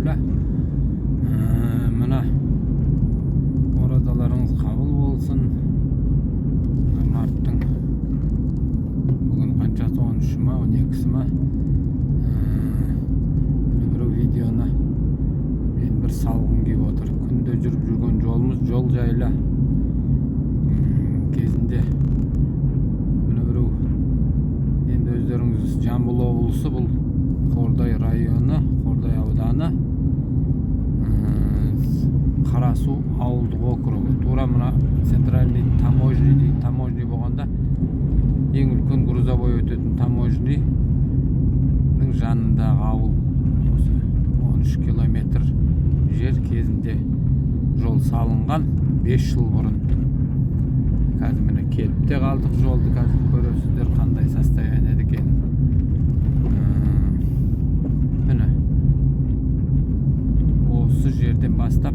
эле. Мына оразаларыңыз кабыл болсун. Марттың бүгүн канчасы, 13 ма 12 ма? Bir videonu men bir salgın gibi otur. Күндө жүрүп жүргөн жолумуз жол жайла. Кезинде бирөө енді өздеріңіз Жамбыл облысы, бұл Қордай районы, Қордай ауданы, Қарасу ауылдық округу. Тура мына центральный таможня болғанда ең үлкен грузовой өтетін таможняның жанындағы ауыл. 13 километр жер кезінде жол салынған 5 жыл бұрын. Қазір міне келіп те қалдық жолды, қазір көресіздер қандай состояниеде екенін. Міне осы жерден бастап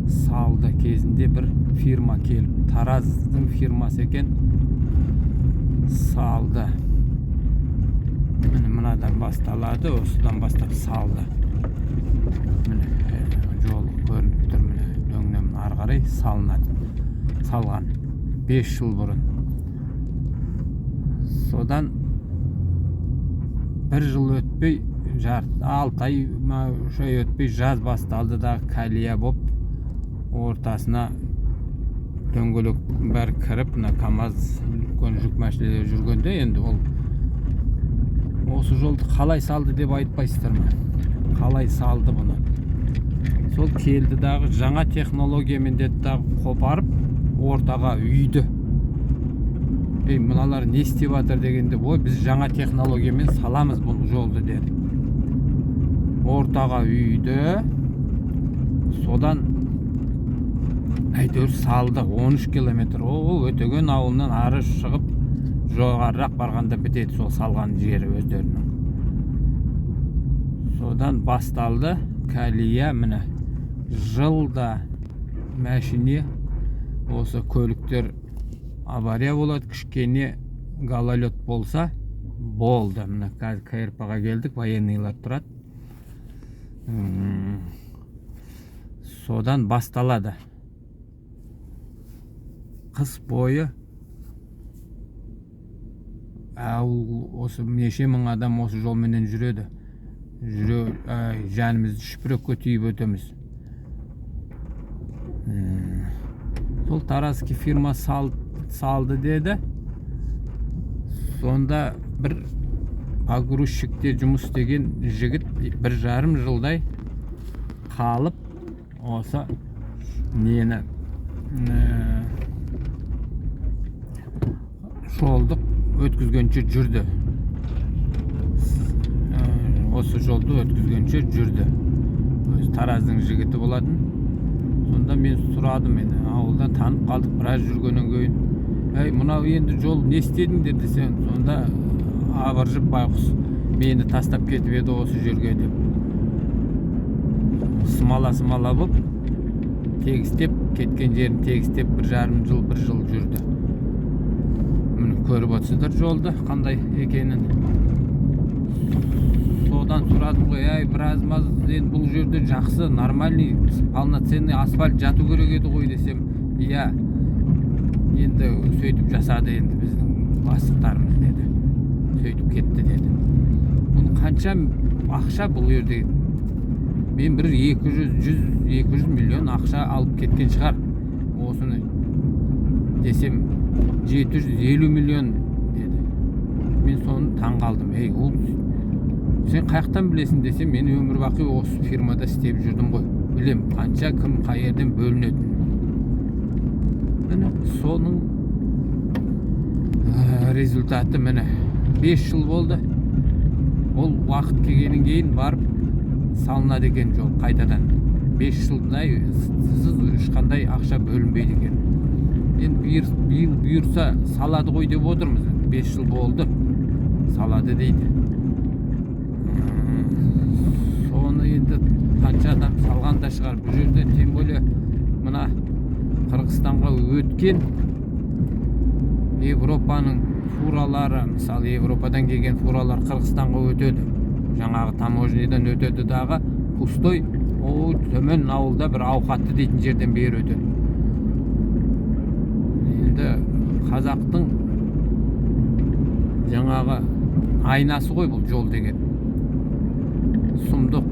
салды. Кезінде бір фирма келіп, Тараздың фирмасы екен, салды. Міне мынадан басталады, осыдан бастап салды. Міне жол көрініп тұр, міне дөңнен ары қарай салған 5 жыл бұрын. Содан бір жыл өтпей, 6 ай өтпей жаз басталды да колея боп, ортасына дөңгөлөк бәрі кіріп, мына КамАЗ үлкен жүк машиналар жүргенде, енді ол осы жолды қалай салды деп айтпайсыздар ма? Қалай салды бұны? Сол келді дағы жаңа технологиямен деді дағы қопарып ортаға үйді. Мыналар не істеп жатыр дегенде, ой, біз жаңа технологиямен саламыз бұл жолды деді. Ортаға үйді. Содан әйтеуір салды 13 километр. Ол өтеген ауылынан ары шығып жоғарырақ барғанда бітеді сол салған жері өздерінің. Содан басталды колея. Міне жылда машине, осы көліктер авария болады, кішкене гололед болса болды. Міне қазір КРП-ға келдік, военныйлар тұрады. Содан басталады. Қыс бойы осы неше мың адам осы жолменен жүреді. Жанымызды шүпірекке түйіп өтеміз. Сол Таразский фирма салды деді. Сонда бір погрузчикте жұмыс істеген жігіт 1,5 жылдай қалып, осы нені жолды өткізгенше жүрді. Осы жолды өткізгенше жүрді. Өз Тараздың жігіті болатын. Сонда мен сұрадым, ауылдан танып қалдық, біраз жүргеннен кейін. Мынау енді жол не істедің деді сен? Сонда абыржып байқұс мені тастап кетіп еді осы жерге деп. Смала болып, тегістеп, кеткен жерін тегістеп 1,5 жыл, 1 жыл жүрді. Міне көріп отырсыздар жолды қандай екенін. Содан сұрадым ғой, біраз енді бұл жерде жақсы, нормальный, полноценный асфальт жату керек еді ғой десем, иә, енді сөйтіп жасады енді біздің бастықтарымыз деді. Сөйтіп кетті деді. Бұл қанша ақша бұл жерде? Мен бір 200 миллион ақша алып кеткен шығар. Осыны десем 750 миллион деді. Мен соны таң қалдым. Ол сен қаяқтан білесің десем, мен өмір бақи осы фирмада істеп жүрдім ғой. Білем, қанша кім қай жерден бөлінетін. Міне соның результаты міне 5 жыл болды. Ол уақыт келгеннен кейін барып салынады екен жол қайтадан. 5 жылдай ешқандай ақша бөлінбейді екен. Енді биыл бұйырса салады ғой деп отырмыз. 5 жыл болды, салады дейді. Соны енді қанша адам салған да шығар. Бұл жерде тем более мына Қырғызстанға өткен Европаның фуралары, мысалы Европадан келген фуралар Қырғызстанға өтеді. Жаңағы таможнядан өтеді дағы пустой. О, төмен ауылда бір ауқатты дейтін жерден бері өтеді. Енді қазақтың жаңағы айнасы ғой бұл жол деген. Сұмдық.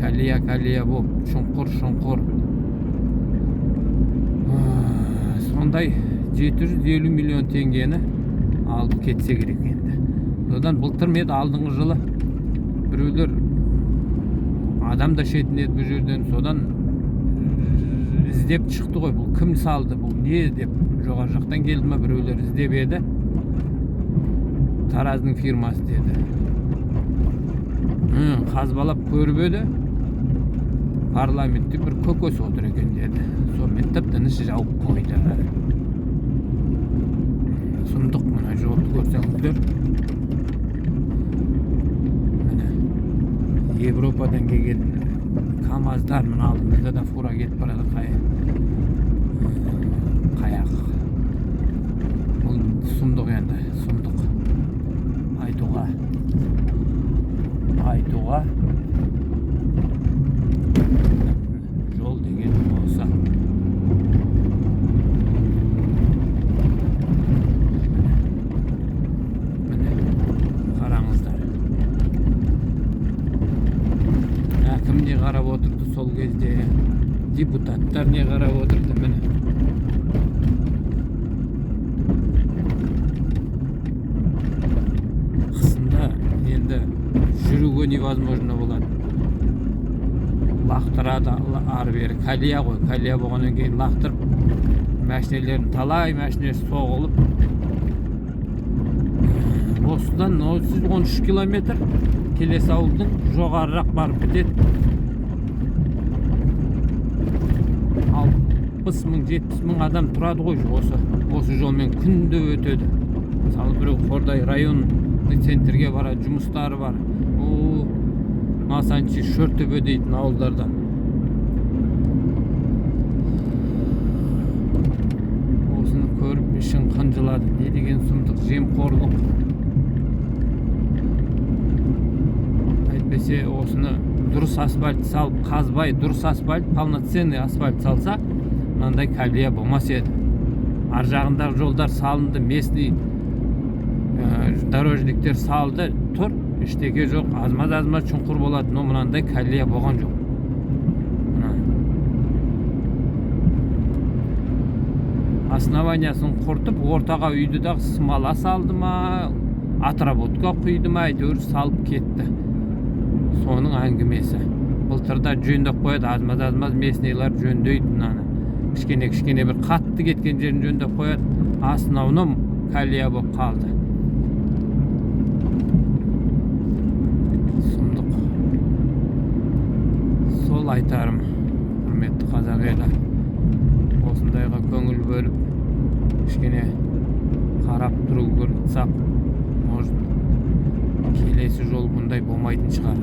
Калия болып, шұңқыр. Сондай 750 миллион теңгені алып кетсе керек енді. Содан былтыр меді алдыңғы жылы біреулер адам да шетін еді бұл жерден. Содан іздеп шықты ғой, бұл кім салды, бұл не деп. Жоғары жақтан келді ма біреулер іздеп еді. Тараздың фирмасы деді. Қазбалап көріп еді. Парламентте бір көкөс отыр екен деді. Сонымен тып-тыныш жауып қойды. Сұмдық мына жолды көрсеңіздер. Европадан келген КамАЗдар мына алдымызда да фура кетіп барады. Қаяқ. Бұл сұмдық енді, сұмдық. Айтуға жол деген болса. Міне қараңыздар. Әкім не қарап отырды сол кезде, депутаттар не қарап отырды, міне. Қысында енді жүруге невозможно болады. Лақтырады ары бері. Калия ғой, калия болғаннан кейін лақтырып, машинелерін талай машинесі соғылып. Осыдан 13 километр келесі ауылдың жоғарырақ барып бітеді. 60 мың, 70 мың адам тұрады ғой осы жолмен күнде өтеді. Мысалы біреу Қордай районный центрге барады, жұмыстары бар. Масанчи, Шөртөбе дейтін ауылдардан. Осыны көріп ішін қынжылады. Не деген сұмдық, жемқорлық. Әйтпесе осыны дұрыс асфальт салып, қазбай, дұрыс асфальт, полноценный асфальт салса, мынандай калия болмас еді. Ар жағындағы жолдар салынды, местный дорожниктер салды, тұр. Іштеке жоқ, азмаз шұңқыр болады, но мынандай калия болған жоқ. Основаниясын құртып, ортаға үйді дағы смола салды ма, отработка құйды ма, әйтеуір салып кетті. Соның әңгімесі. Былтырда жөндеп қояды, азмаз местныйлар жөндейді мынаны. Кішкене бір қатты кеткен жерін жөндеп қояды, основном калия болып қалды. Сол айтарым, құрметті қазақ елі. Осындайға көңіл бөліп, кішкене қарап тұру көрсақ, может, келесі жол бұндай болмайтын шығар.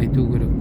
Айту керек.